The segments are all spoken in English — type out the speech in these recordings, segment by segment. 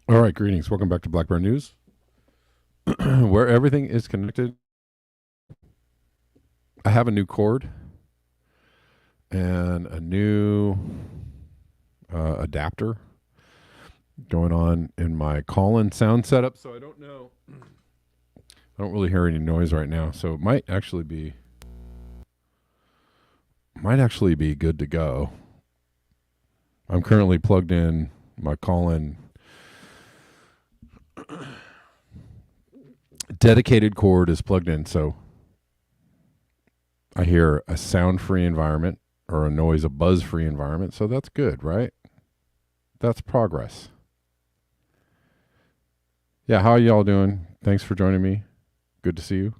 All right, greetings. Welcome back to Black Bear News, where everything is connected. I have a new cord and a new adapter going on in my call-in sound setup, so I don't know. I don't really hear any noise right now, so it might actually be good to go. I'm currently plugged in my call-in dedicated cord is plugged in, so I hear a sound-free environment or a buzz-free environment, so that's good, right? That's progress. Yeah, how are y'all doing? Thanks for joining me. Good to see you.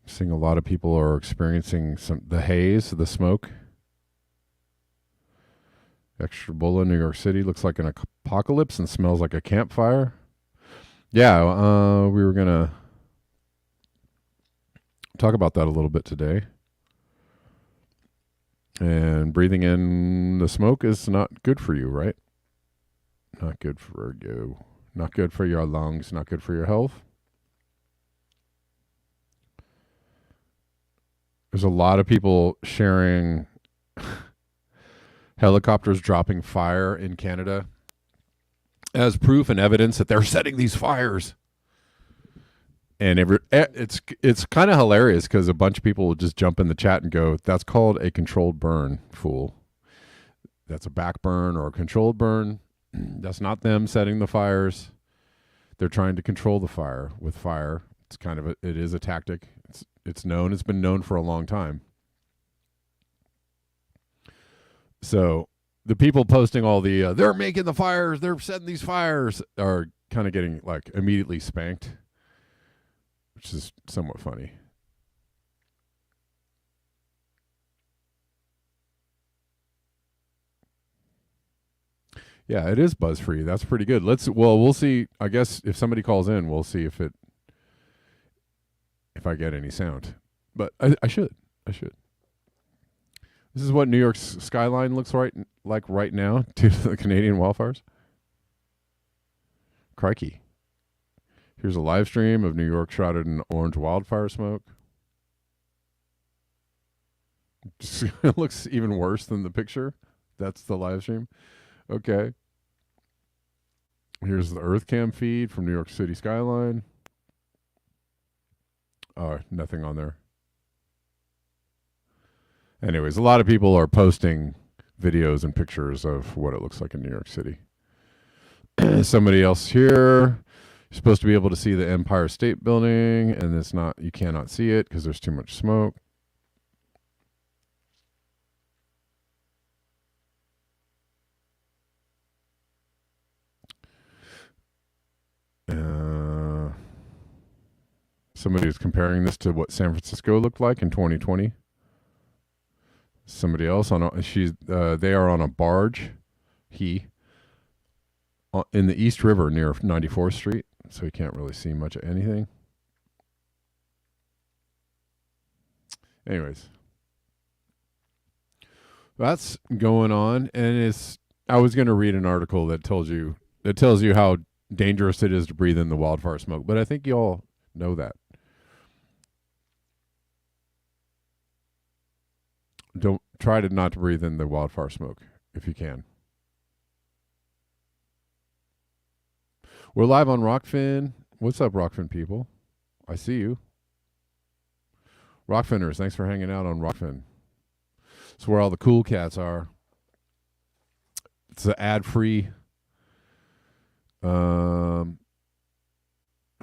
Seeing a lot of people are experiencing the haze, the smoke. Extra Bulla, New York City looks like an apocalypse and smells like a campfire. Yeah, we were going to talk about that a little bit today. And breathing in the smoke is not good for you, right? Not good for you. Not good for your lungs, not good for your health. There's a lot of people sharing helicopters dropping fire in Canada as proof and evidence that they're setting these fires. And it's kind of hilarious because a bunch of people will just jump in the chat and go, that's called a controlled burn, fool. That's a back burn or a controlled burn. That's not them setting the fires. They're trying to control the fire with fire. It's kind of it is a tactic. It's known. It's been known for a long time. So the people posting all the they're making the fires, they're setting these fires are kind of getting like immediately spanked, which is somewhat funny. Yeah, it is buzz free. That's pretty good. We'll see. I guess if somebody calls in, we'll see if I get any sound. But I should. This is what New York's skyline looks like right now due to the Canadian wildfires. Crikey. Here's a live stream of New York shrouded in orange wildfire smoke. It looks even worse than the picture. That's the live stream. Okay. Here's the EarthCam feed from New York City skyline. Oh, nothing on there. Anyways, a lot of people are posting videos and pictures of what it looks like in New York City. Somebody else here. You're supposed to be able to see the Empire State Building, and you cannot see it because there's too much smoke. Somebody is comparing this to what San Francisco looked like in 2020. Somebody else they are on a barge, in the East River near 94th Street, so you can't really see much of anything. Anyways, that's going on, and I was going to read an article that tells you how dangerous it is to breathe in the wildfire smoke, but I think you all know that. Don't try not to breathe in the wildfire smoke if you can. We're live on Rockfin. What's up, Rockfin people? I see you. Rockfinners, thanks for hanging out on Rockfin. It's where all the cool cats are. It's an ad-free,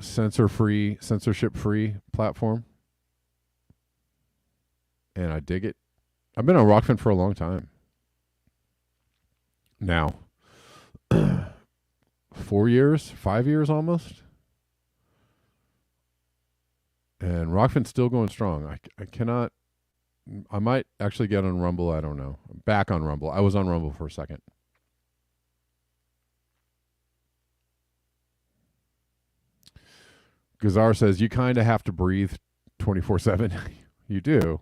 censorship-free platform. and I dig it. I've been on Rockfin for a long time now. 4 years, 5 years almost. And Rockfin's still going strong. I cannot. I might actually get on Rumble. I don't know. I'm back on Rumble. I was on Rumble for a second. Gazar says you kind of have to breathe 24/7. You do.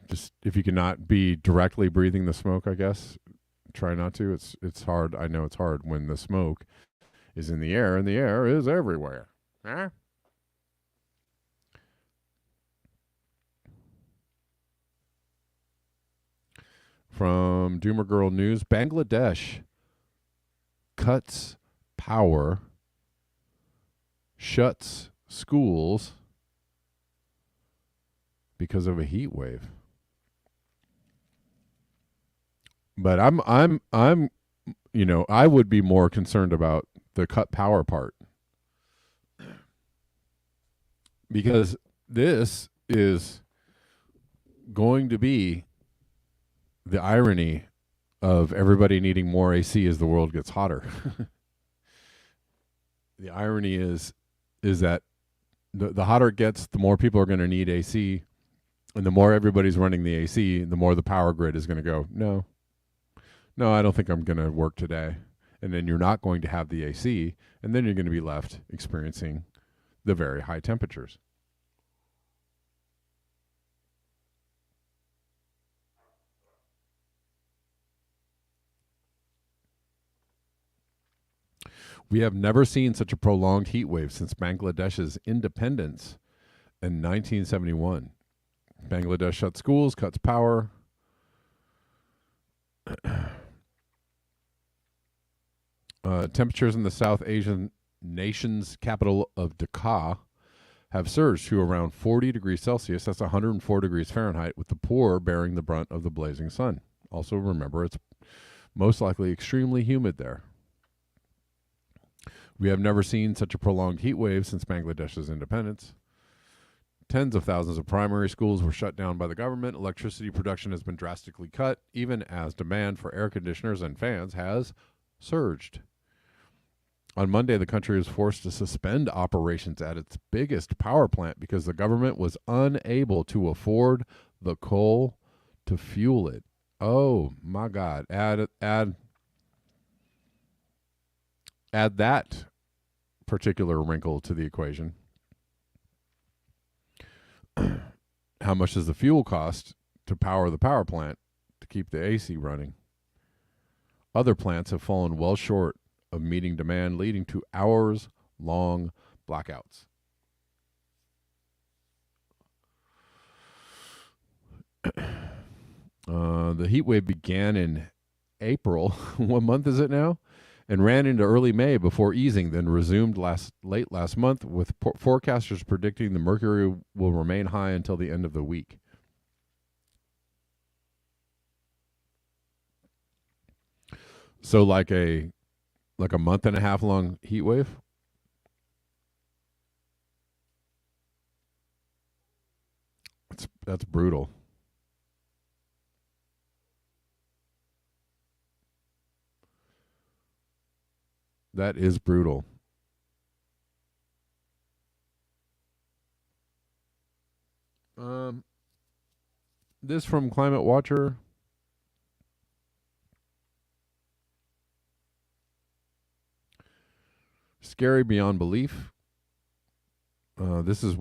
Just if you cannot be directly breathing the smoke, I guess try not to. It's hard. I know it's hard when the smoke is in the air and the air is everywhere. Huh? From Doomer Girl News, Bangladesh cuts power, shuts schools because of a heat wave. But I'm I would be more concerned about the cut power part. Because this is going to be the irony of everybody needing more AC as the world gets hotter. The irony is that the hotter it gets, the more people are going to need AC, and the more everybody's running the AC, the more the power grid is going to go, no, I don't think I'm going to work today. And then you're not going to have the AC, and then you're going to be left experiencing the very high temperatures. We have never seen such a prolonged heat wave since Bangladesh's independence in 1971. Bangladesh shuts schools, cuts power. Temperatures in the South Asian nation's capital of Dhaka have surged to around 40 degrees Celsius. That's 104 degrees Fahrenheit, with the poor bearing the brunt of the blazing sun. Also, remember, it's most likely extremely humid there. We have never seen such a prolonged heat wave since Bangladesh's independence. Tens of thousands of primary schools were shut down by the government. Electricity production has been drastically cut, even as demand for air conditioners and fans has surged. On Monday, the country was forced to suspend operations at its biggest power plant because the government was unable to afford the coal to fuel it. Oh, my God. Add that particular wrinkle to the equation. How much does the fuel cost to power the power plant to keep the AC running? Other plants have fallen well short of meeting demand, leading to hours-long blackouts. The heat wave began in April. What month is it now? And ran into early May before easing, then resumed late last month, with forecasters predicting the mercury will remain high until the end of the week. So like a month and a half long heat wave? That's brutal. That is brutal. This from Climate Watcher. Scary beyond belief. This is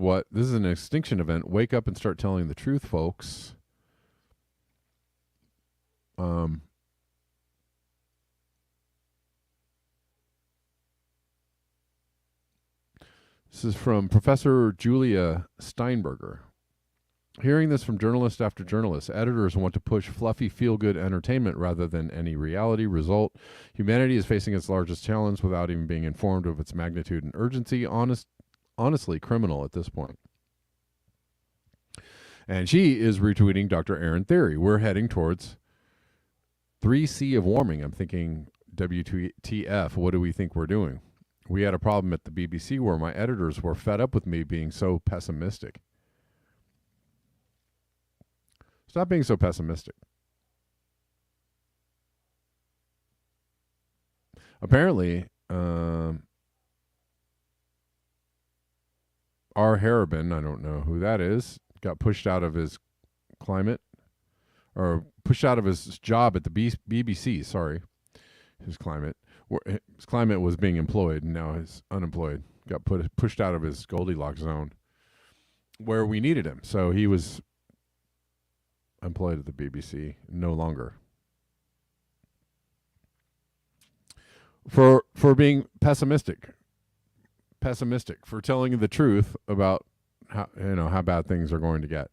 an extinction event. Wake up and start telling the truth, folks. This is from Professor Julia Steinberger. Hearing this from journalist after journalist, editors want to push fluffy, feel-good entertainment rather than any reality. Result, humanity is facing its largest challenge without even being informed of its magnitude and urgency. Honestly criminal at this point. And she is retweeting Dr. Aaron Theory. We're heading towards 3C of warming. I'm thinking, WTF, what do we think we're doing? We had a problem at the BBC where my editors were fed up with me being so pessimistic. Stop being so pessimistic. Apparently, R. Harriman, I don't know who that is, got pushed out of his climate, or pushed out of his job at the BBC. Sorry, his climate. His climate was being employed, and now he's unemployed. Got pushed out of his Goldilocks zone, where we needed him. So he was employed at the BBC, no longer. For being pessimistic, for telling the truth about how bad things are going to get.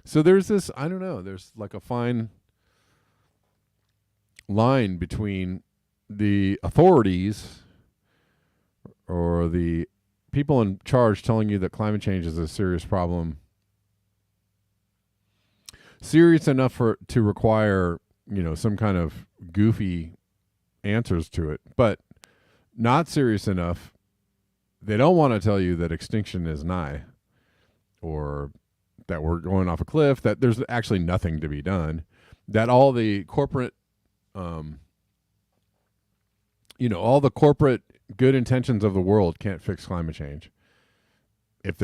So there's this, I don't know, there's like a fine line between the authorities or the people in charge telling you that climate change is a serious problem, serious enough to require, some kind of goofy answers to it, but not serious enough. They don't want to tell you that extinction is nigh, or that we're going off a cliff, that there's actually nothing to be done, that all the corporate, all the corporate good intentions of the world can't fix climate change. If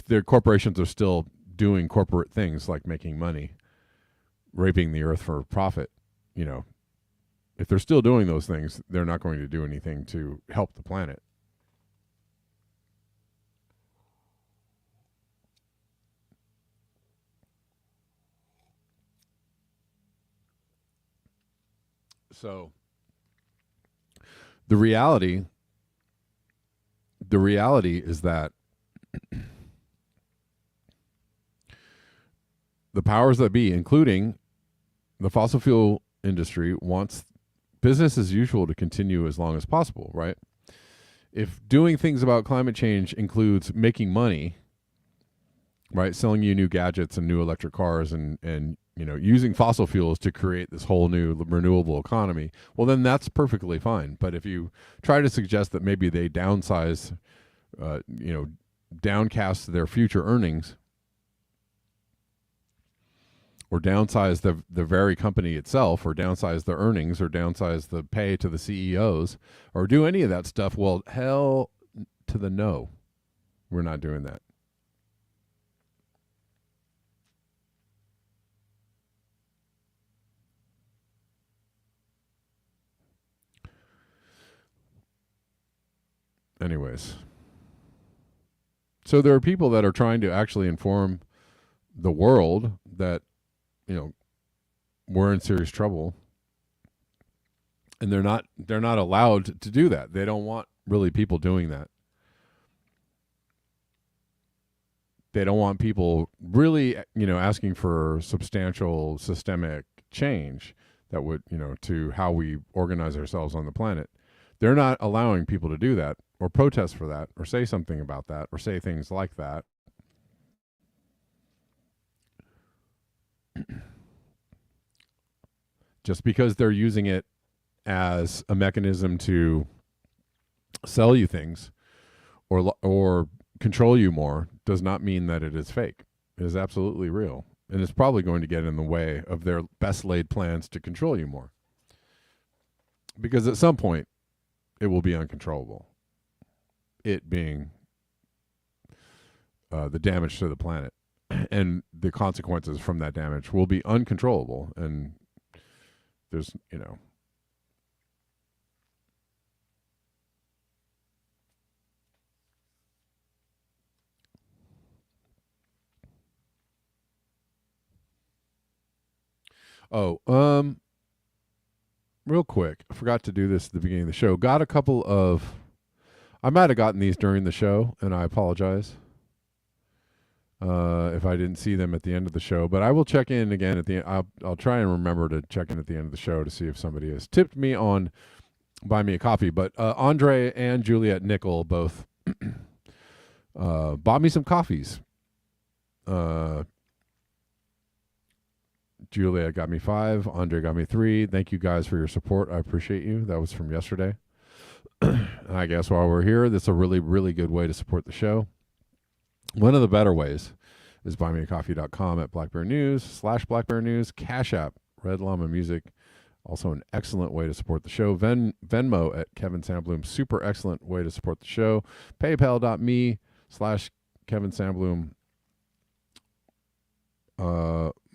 their corporations are still doing corporate things like making money, raping the earth for profit, if they're still doing those things, they're not going to do anything to help the planet. So the reality is that the powers that be, including the fossil fuel industry, wants business as usual to continue as long as possible, right? If doing things about climate change includes making money, right, selling you new gadgets and new electric cars and using fossil fuels to create this whole new renewable economy, well, then that's perfectly fine. But if you try to suggest that maybe they downcast their future earnings, or downsize the very company itself, or downsize the earnings, or downsize the pay to the CEOs, or do any of that stuff, well, hell to the no. We're not doing that. Anyways. So there are people that are trying to actually inform the world that, we're in serious trouble. And they're not allowed to do that. They don't want really people doing that. They don't want people really, asking for substantial systemic change that would, to how we organize ourselves on the planet. They're not allowing people to do that, or protest for that, or say something about that, or say things like that. Just because they're using it as a mechanism to sell you things or control you more does not mean that it is fake. It is absolutely real. And it's probably going to get in the way of their best laid plans to control you more. Because at some point, it will be uncontrollable. It being the damage to the planet. And the consequences from that damage will be uncontrollable. And there's, real quick, I forgot to do this at the beginning of the show. Got a couple of, I might have gotten these during the show, and I apologize if I didn't see them at the end of the show, but I will check in again at the end. I'll try and remember to check in at the end of the show to see if somebody has tipped me on buy me a coffee. But Andre and Juliet Nickel both bought me some coffees. Juliet got me 5. Andre got me 3. Thank you guys for your support. I appreciate you. That was from yesterday. I guess while we're here, that's a really, really good way to support the show. One of the better ways. is buymeacoffee.com, at Black Bear News /Black Bear News, Cash App, Red Llama Music. Also an excellent way to support the show. Venmo at Kevin Sandbloom, super excellent way to support the show. PayPal.me/Kevin Sandbloom.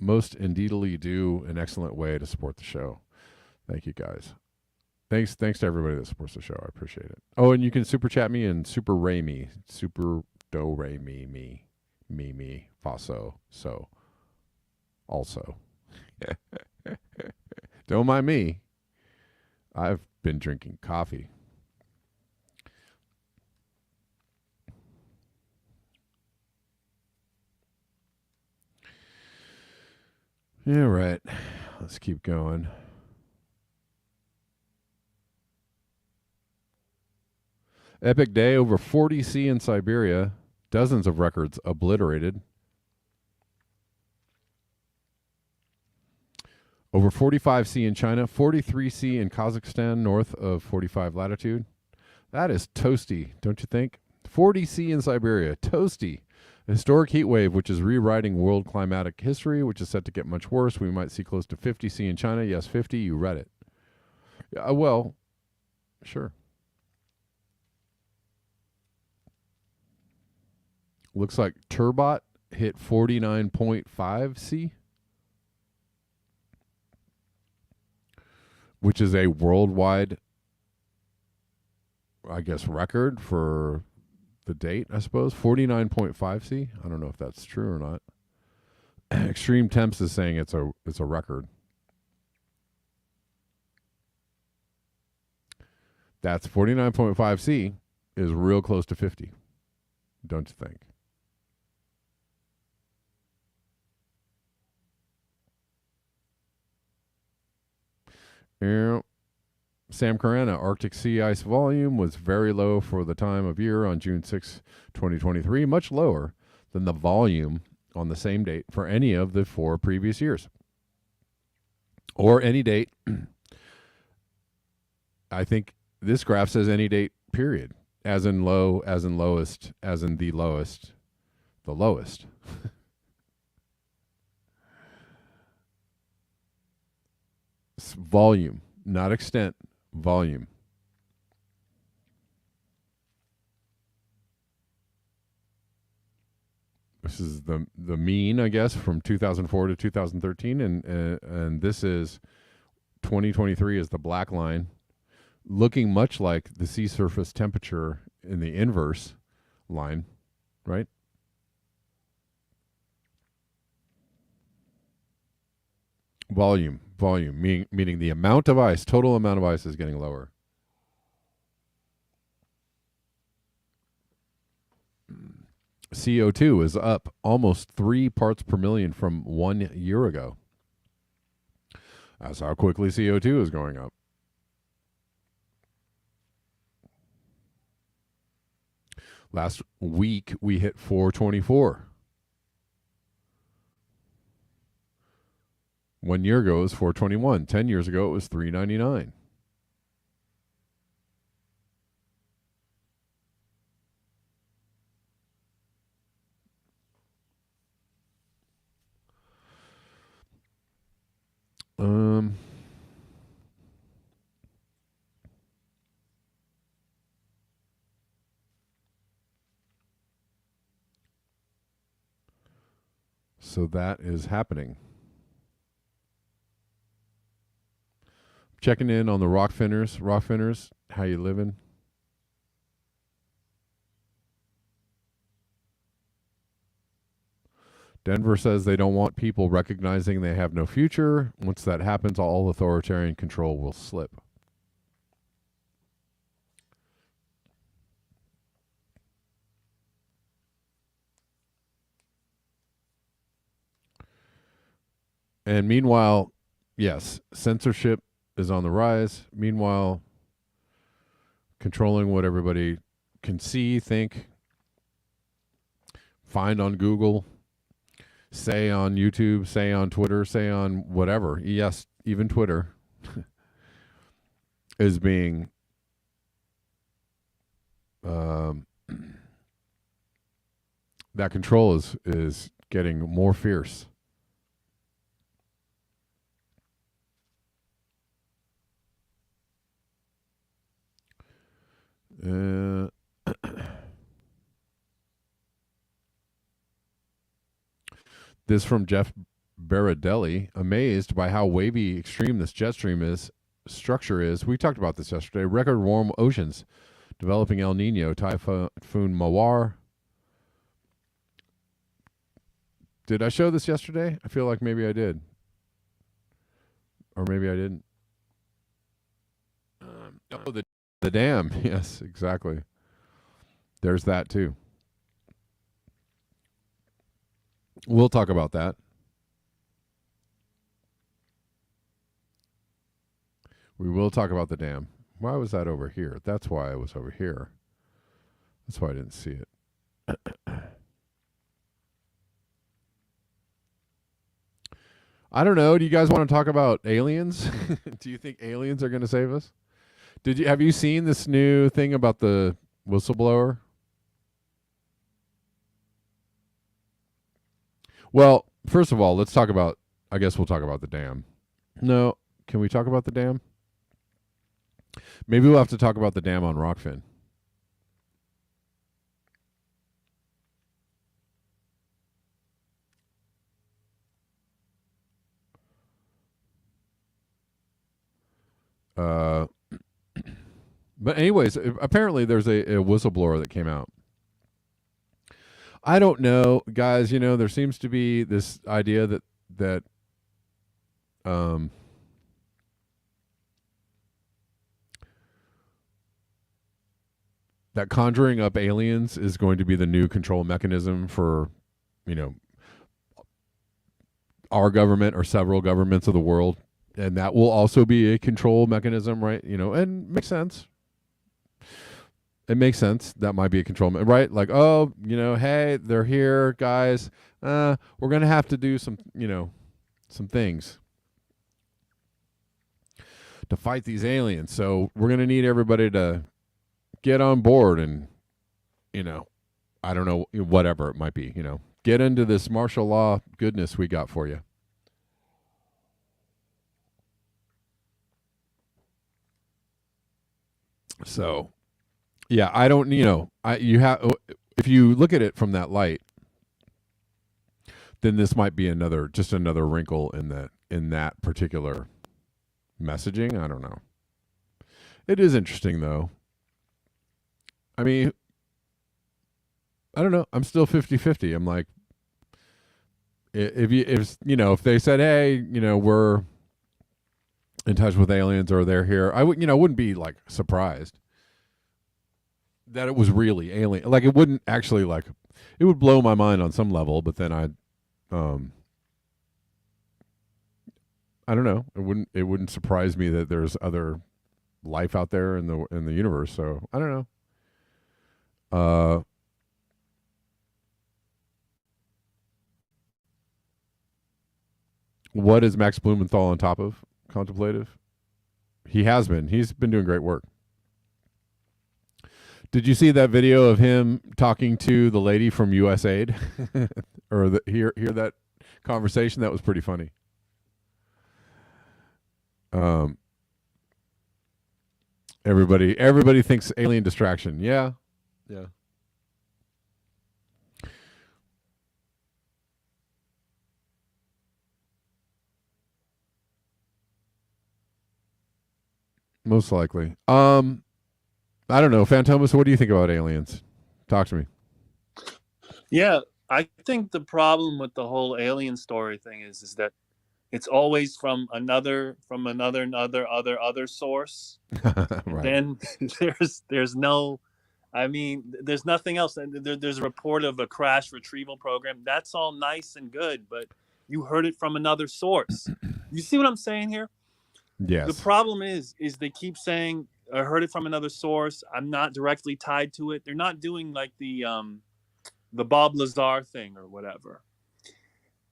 Most indeedly do an excellent way to support the show. Thank you guys. Thanks to everybody that supports the show. I appreciate it. Oh, and you can super chat me and super ray me. Super do ray me fa so also. Don't mind me. I've been drinking coffee. Yeah, right. Let's keep going. Epic day, over 40 C in Siberia. Dozens of records obliterated. Over 45 C in China, 43 C in Kazakhstan, north of 45 latitude. That is toasty, don't you think? 40 C in Siberia, toasty. A historic heat wave, which is rewriting world climatic history, which is set to get much worse. We might see close to 50 C in China. Yes, 50, you read it. Well, sure. Looks like Turbot hit 49.5 C, which is a worldwide, I guess, record for the date, I suppose. 49.5 C. I don't know if that's true or not. Extreme Temps is saying it's a record. That's 49.5 C is real close to 50. Don't you think? Yeah. Sam Carana, Arctic sea ice volume was very low for the time of year on June 6, 2023, much lower than the volume on the same date for any of the 4 previous years. Or any date. I think this graph says any date, period. As in low, as in lowest, as in the lowest, the lowest. Volume, not extent, volume. This is the mean, I guess, from 2004 to 2013, and this is 2023 is the black line, looking much like the sea surface temperature in the inverse line, right? Volume, meaning the amount of ice, total amount of ice is getting lower. CO2 is up almost 3 parts per million from 1 year ago. That's how quickly CO2 is going up. Last week, we hit 424. 1 year ago, it was 421. 10 years ago, it was 399. So that is happening. Checking in on the Rockfinners. Rockfinners, how you living? Denver says they don't want people recognizing they have no future. Once that happens, all authoritarian control will slip. And meanwhile, yes, censorship is on the rise. Meanwhile, controlling what everybody can see, think, find on Google, say on YouTube, say on Twitter, say on whatever. Yes, even Twitter is being that control is getting more fierce. This from Jeff Baradelli. Amazed by how wavy extreme this jet stream structure is. We talked about this yesterday. Record warm oceans, developing El Nino, Typhoon Mawar. Did I show this yesterday? I feel like maybe I did. Or maybe I didn't. The dam. Yes, exactly. There's that too. We'll talk about that. We will talk about the dam. Why was that over here? That's why I was over here. That's why I didn't see it. I don't know. Do you guys want to talk about aliens? Do you think aliens are going to save us? Have you seen this new thing about the whistleblower? Well, first of all, let's talk about, I guess we'll talk about the dam. No, can we talk about the dam? Maybe we'll have to talk about the dam on Rockfin. But anyways, apparently there's a whistleblower that came out. I don't know, guys. You know, there seems to be this idea that that conjuring up aliens is going to be the new control mechanism for, you know, our government or several governments of the world, and that will also be a control mechanism, right? You know, and makes sense. It makes sense. That might be a control, right? Like, oh, you know, hey, they're here, guys. We're going to have to do some, you know, some things to fight these aliens. So we're going to need everybody to get on board and, you know, I don't know, whatever it might be, you know, get into this martial law goodness we got for you. So, yeah, I don't, you know, if you look at it from that light, then this might be just another wrinkle in that particular messaging. I don't know. It is interesting though. I mean, I don't know. I'm still 50-50. I'm like, if they said, hey, you know, we're in touch with aliens or they're here, I wouldn't be like surprised that it was really alien. Like, it wouldn't actually, like, it would blow my mind on some level, but then I don't know. It wouldn't surprise me that there's other life out there in the universe. So I don't know. What is Max Blumenthal on top of Contemplative? He has been. He's been doing great work. Did you see that video of him talking to the lady from USAID? Or hear that conversation? That was pretty funny. Everybody thinks alien distraction. Yeah. Yeah. Most likely. I don't know. Phantomas, what do you think about aliens? Talk to me. Yeah, I think the problem with the whole alien story thing is that it's always from another source. Right. Then there's no, I mean, there's nothing else. There's a report of a crash retrieval program. That's all nice and good, but you heard it from another source. You see what I'm saying here? Yes. The problem is they keep saying, I heard it from another source. I'm not directly tied to it. They're not doing like the Bob Lazar thing or whatever.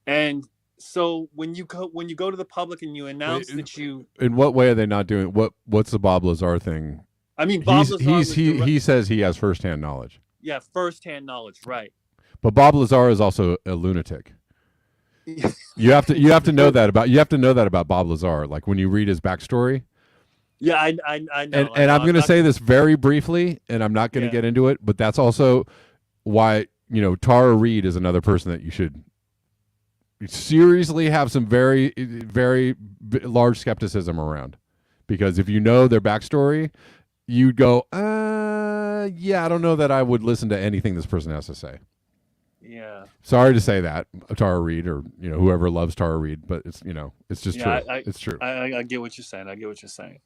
And so when you go to the public and you announce that you, in what way are they not doing what's the Bob Lazar thing? I mean, Bob Lazar he says he has firsthand knowledge. Yeah, firsthand knowledge, right? But Bob Lazar is also a lunatic. You have to know that about Bob Lazar. Like when you read his backstory. Yeah, I know. And I'm going to say this very briefly, and I'm not going to get into it, but that's also why, Tara Reid is another person that you should seriously have some very, very large skepticism around. Because if you know their backstory, you'd go, yeah, I don't know that I would listen to anything this person has to say. Yeah. Sorry to say that, Tara Reid, or whoever loves Tara Reid, but it's it's just true. It's true. I get what you're saying.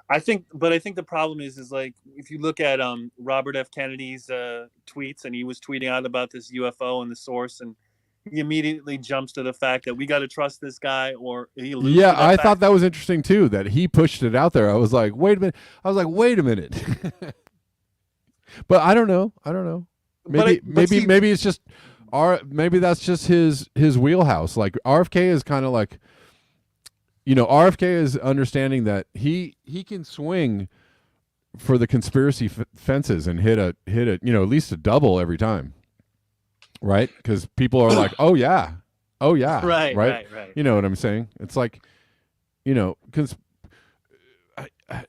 I think the problem is like if you look at Robert F. Kennedy's tweets, and he was tweeting out about this UFO and the source, and he immediately jumps to the fact that we got to trust this guy, or he alludes to that I fact. thought that was interesting too, that he pushed it out there. I was like, wait a minute. But I don't know. Maybe it's just maybe that's just his wheelhouse. Like RFK is kind of like, RFK is understanding that he can swing for the conspiracy fences and hit a at least a double every time, right? Because people are like, oh yeah, right. You know what I'm saying? It's like,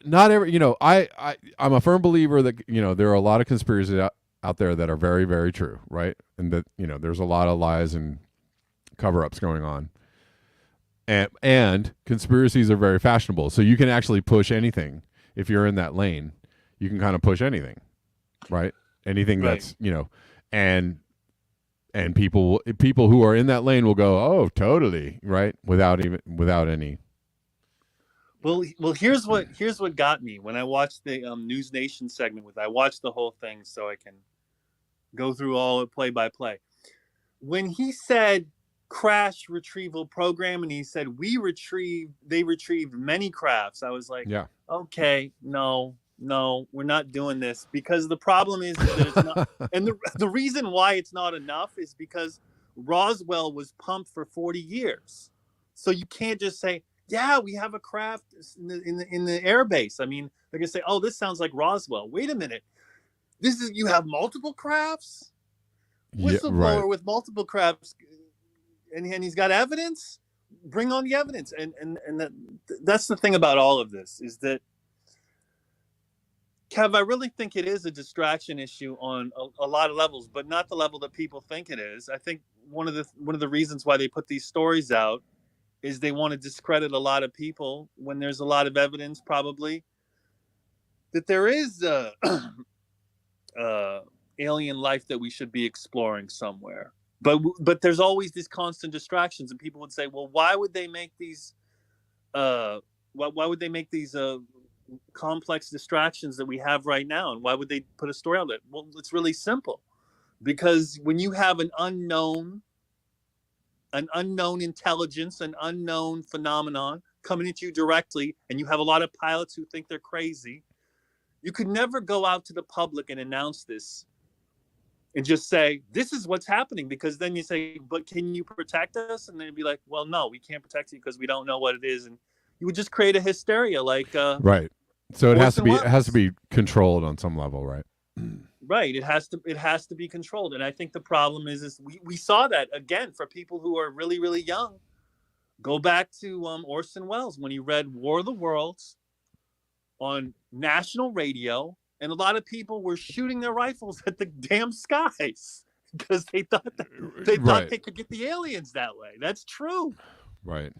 not every, I'm a firm believer that there are a lot of conspiracies out there that are very, very true, right? And that there's a lot of lies and cover-ups going on. And conspiracies are very fashionable. So you can actually push anything. If you're in that lane, you can kind of push anything, right? Anything that's, and people who are in that lane will go, oh, totally, right? Without any. Well, here's what got me when I watched the News Nation segment I watched the whole thing so I can go through all it play by play. When he said crash retrieval program and he said they retrieved many crafts, I was like, yeah, okay, no, we're not doing this, because the problem is that it's not. And the reason why it's not enough is because Roswell was pumped for 40 years. So you can't just say, yeah, we have a craft in the air base. I mean, they're gonna say, oh, this sounds like Roswell. Wait a minute, you have multiple crafts? Whistleblower with multiple crafts, and he's got evidence? Bring on the evidence. And that's the thing about all of this, is that, Kev, I really think it is a distraction issue on a lot of levels, but not the level that people think it is. I think one of the reasons why they put these stories out is they want to discredit a lot of people when there's a lot of evidence, probably, that there is alien life that we should be exploring somewhere. But there's always these constant distractions, and people would say, well, why would they make these complex distractions that we have right now, and why would they put a story out there? Well, it's really simple, because when you have an unknown intelligence, an unknown phenomenon coming at you directly, and you have a lot of pilots who think they're crazy, you could never go out to the public and announce this and just say, this is what's happening, because then you say, but can you protect us? And they'd be like, well, no, we can't protect you because we don't know what it is. And you would just create a hysteria, like right. So it has to be controlled on some level, right? Right. It has to be controlled. And I think the problem is we saw that again for people who are really, really young. Go back to Orson Welles when he read War of the Worlds on national radio, and a lot of people were shooting their rifles at the damn skies because they thought they could get the aliens that way. That's true. Right.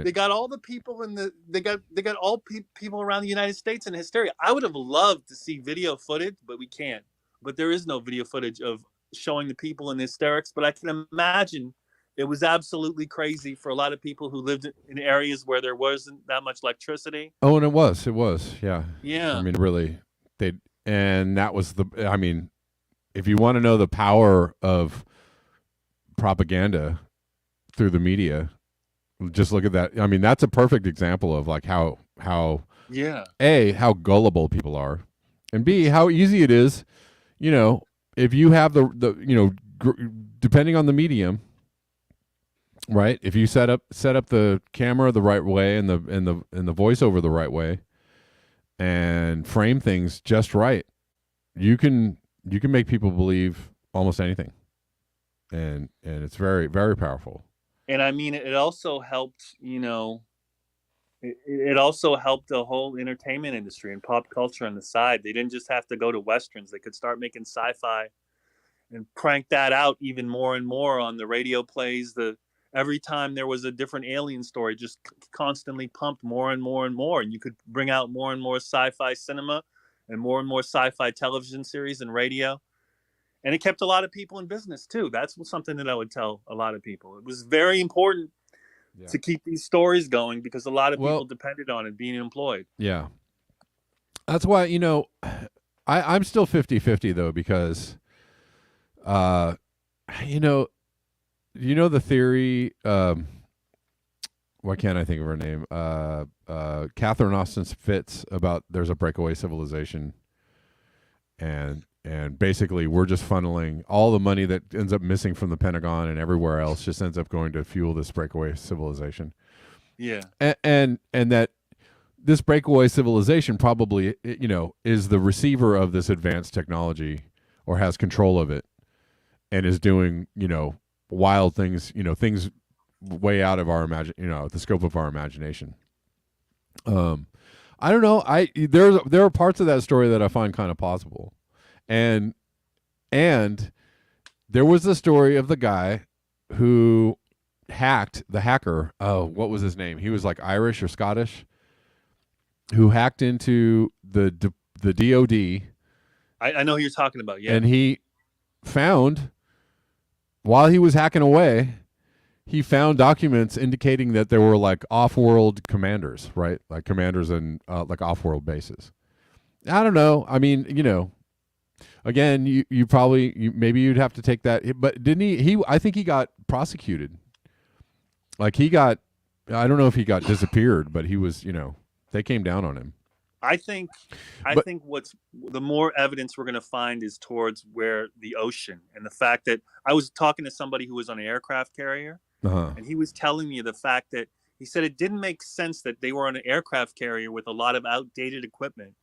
They got all the people they got all people around the United States in hysteria. I would have loved to see video footage, but we can't. But there is no video footage of showing the people in hysterics. But I can imagine it was absolutely crazy for a lot of people who lived in areas where there wasn't that much electricity. Oh, and it was, yeah. Yeah. I mean, really, that was if you want to know the power of propaganda through the media, just look at that. I mean, that's a perfect example of like how A, how gullible people are, and B, how easy it is, if you have depending on the medium, right? If you set up the camera the right way and the voiceover the right way, and frame things just right, you can make people believe almost anything. and it's very, very powerful. And I mean, it also helped, it also helped the whole entertainment industry and pop culture on the side. They didn't just have to go to westerns; they could start making sci-fi and crank that out even more and more on the radio plays. The Every time there was a different alien story, just constantly pumped more and more and more, and you could bring out more and more sci-fi cinema and more sci-fi television series and radio. And it kept a lot of people in business too. That's something that I would tell a lot of people. It was very important to keep these stories going because a lot of people depended on it being employed. Yeah. That's why, I'm still 50-50 though, because, the theory, why can't I think of her name? Catherine Austin Fitts, about there's a breakaway civilization, and basically we're just funneling all the money that ends up missing from the Pentagon and everywhere else just ends up going to fuel this breakaway civilization. Yeah. And that this breakaway civilization probably, is the receiver of this advanced technology, or has control of it, and is doing, wild things, things way out of our the scope of our imagination. I don't know. There are parts of that story that I find kind of plausible. And there was the story of the guy who hacked, the hacker. Oh, what was his name? He was like Irish or Scottish, who hacked into the DOD. I know who you're talking about. Yeah. And he found, while he was hacking away, he found documents indicating that there were like off-world commanders, right? Like commanders in like off-world bases. I don't know. I mean, again, you probably, maybe you'd have to take that, but didn't he? I think he got prosecuted. Like I don't know if he got disappeared, but he was, they came down on him. I think what's the more evidence we're going to find is towards where the ocean, and the fact that I was talking to somebody who was on an aircraft carrier, and he was telling me the fact that he said it didn't make sense that they were on an aircraft carrier with a lot of outdated equipment.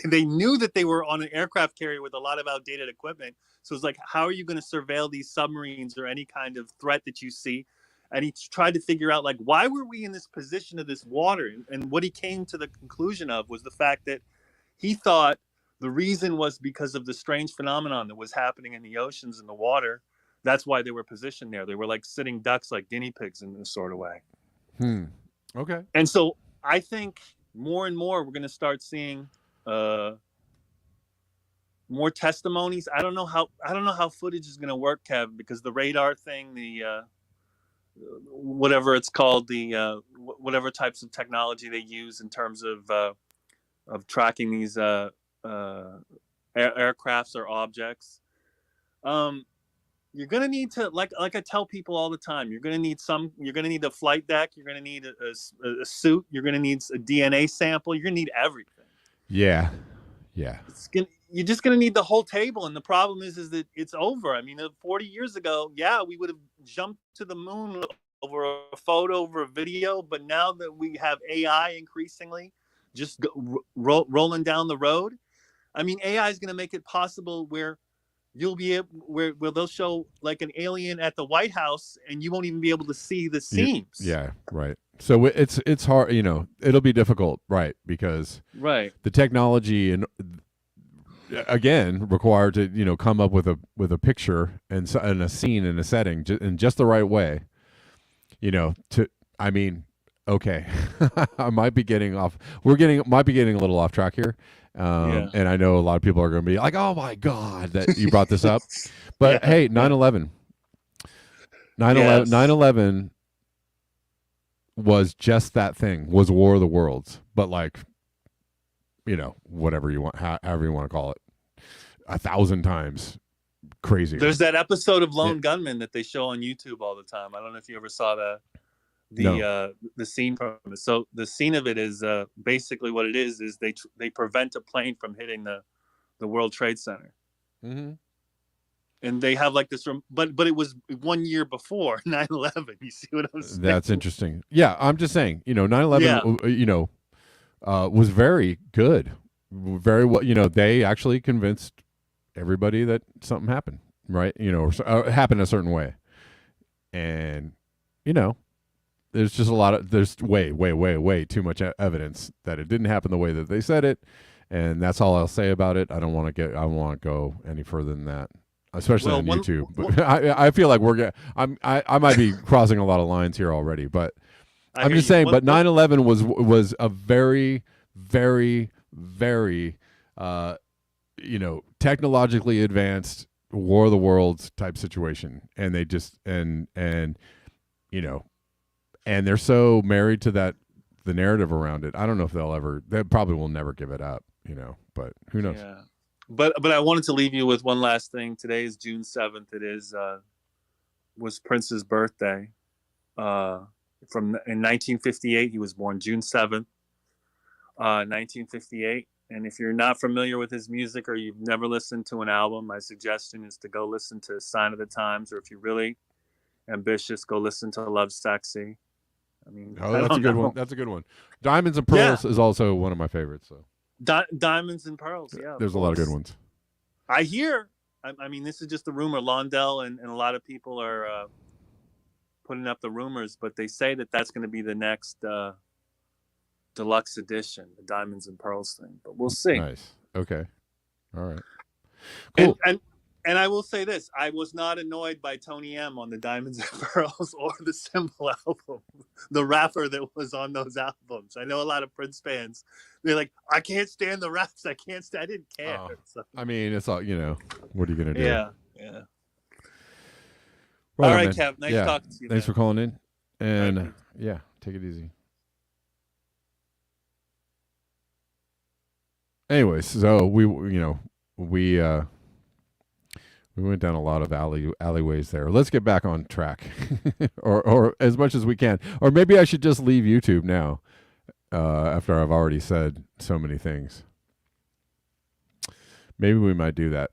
They knew that they were on an aircraft carrier with a lot of outdated equipment. So it's like, how are you going to surveil these submarines or any kind of threat that you see? And he tried to figure out, like, why were we in this position of this water? And what he came to the conclusion of was the fact that he thought the reason was because of the strange phenomenon that was happening in the oceans and the water. That's why they were positioned there. They were like sitting ducks, like guinea pigs in this sort of way. Okay. And so I think more and more we're going to start seeing more testimonies. I don't know how footage is going to work, Kev, because the radar thing, the whatever it's called, the whatever types of technology they use in terms of tracking these aircrafts or objects. You're going to need to, like I tell people all the time, you're going to need a flight deck. You're going to need a suit. You're going to need a DNA sample. You're going to need everything. Yeah. You're just going to need the whole table. And the problem is that it's over. I mean, 40 years ago, we would have jumped to the moon over a photo, over a video. But now that we have AI increasingly just rolling down the road, I mean, AI is going to make it possible where you'll be able, where they'll show like an alien at the White House and you won't even be able to see the seams. Yeah, right. So it's hard, it'll be difficult, right? Because the technology and again required to come up with a picture and a scene and a setting in just the right way. Okay, I might be getting off. Might be getting a little off track here. And I know a lot of people are going to be like, "Oh my God, that you brought this up." But hey, 9/11 was just that thing. Was War of the Worlds, but like, whatever you want, however you want to call it, 1,000 times crazier. There's that episode of Lone Gunman that they show on YouTube all the time. I don't know if you ever saw that. The scene from it. So the scene of it is basically what it is they prevent a plane from hitting the World Trade Center. Mm-hmm. And they have like this but it was 1 year before 9/11. You see what I'm saying? That's interesting. Yeah, I'm just saying, 9/11 was very good. Very well, they actually convinced everybody that something happened. right? Happen a certain way, and there's just there's way too much evidence that it didn't happen the way that they said it, and that's all I'll say about it. I don't want to go any further than that, especially on YouTube. But I feel like I might be crossing a lot of lines here already, but I'm just saying. But 9/11 was a very, very, very, technologically advanced War of the Worlds type situation, and they just and they're so married to the narrative around it. I don't know if they probably will never give it up, but who knows? Yeah. But I wanted to leave you with one last thing. Today is June 7th. It was Prince's birthday. In 1958, he was born June 7th, 1958. And if you're not familiar with his music or you've never listened to an album, my suggestion is to go listen to Sign of the Times, or if you're really ambitious, go listen to Love Sexy. I mean, that's a good one. That's a good one. Diamonds and Pearls is also one of my favorites. So Diamonds and Pearls, yeah. There's a lot of good ones. I hear. I mean, this is just a rumor. Londell and a lot of people are putting up the rumors, but they say that that's going to be the next deluxe edition, the Diamonds and Pearls thing. But we'll see. Nice. Okay. All right. Cool. And I will say this: I was not annoyed by Tony M on the Diamonds and Pearls or the Symbol album, the rapper that was on those albums. I know a lot of Prince fans. They're like, I can't stand the raps. I didn't care. So. I mean, it's all what are you gonna do? Yeah. Right, all right, man. Kev. Nice talking to you. Thanks for calling in, and take it easy. Anyways, so we went down a lot of alleyways there. Let's get back on track, or as much as we can. Or maybe I should just leave YouTube now, after I've already said so many things. Maybe we might do that.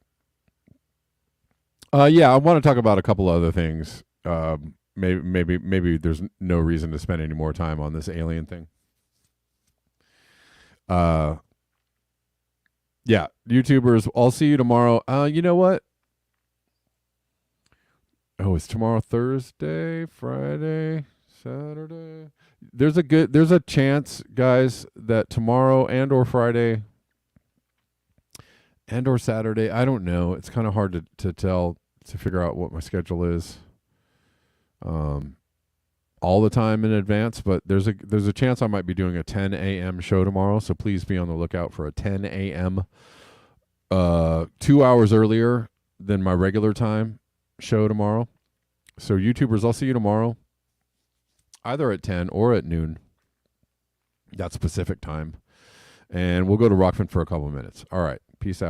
I want to talk about a couple other things. Maybe there's no reason to spend any more time on this alien thing. YouTubers, I'll see you tomorrow. You know what? Oh, is tomorrow Thursday, Friday, Saturday? There's a chance, guys, that tomorrow and or Friday and or Saturday, I don't know. It's kind of hard to figure out what my schedule is all the time in advance, but there's a chance I might be doing a 10 a.m. show tomorrow, so please be on the lookout for a 10 a.m. 2 hours earlier than my regular time show tomorrow. So YouTubers, I'll see you tomorrow, either at 10 or at noon. That's Pacific time. And we'll go to Rockfin for a couple of minutes. All right. Peace out.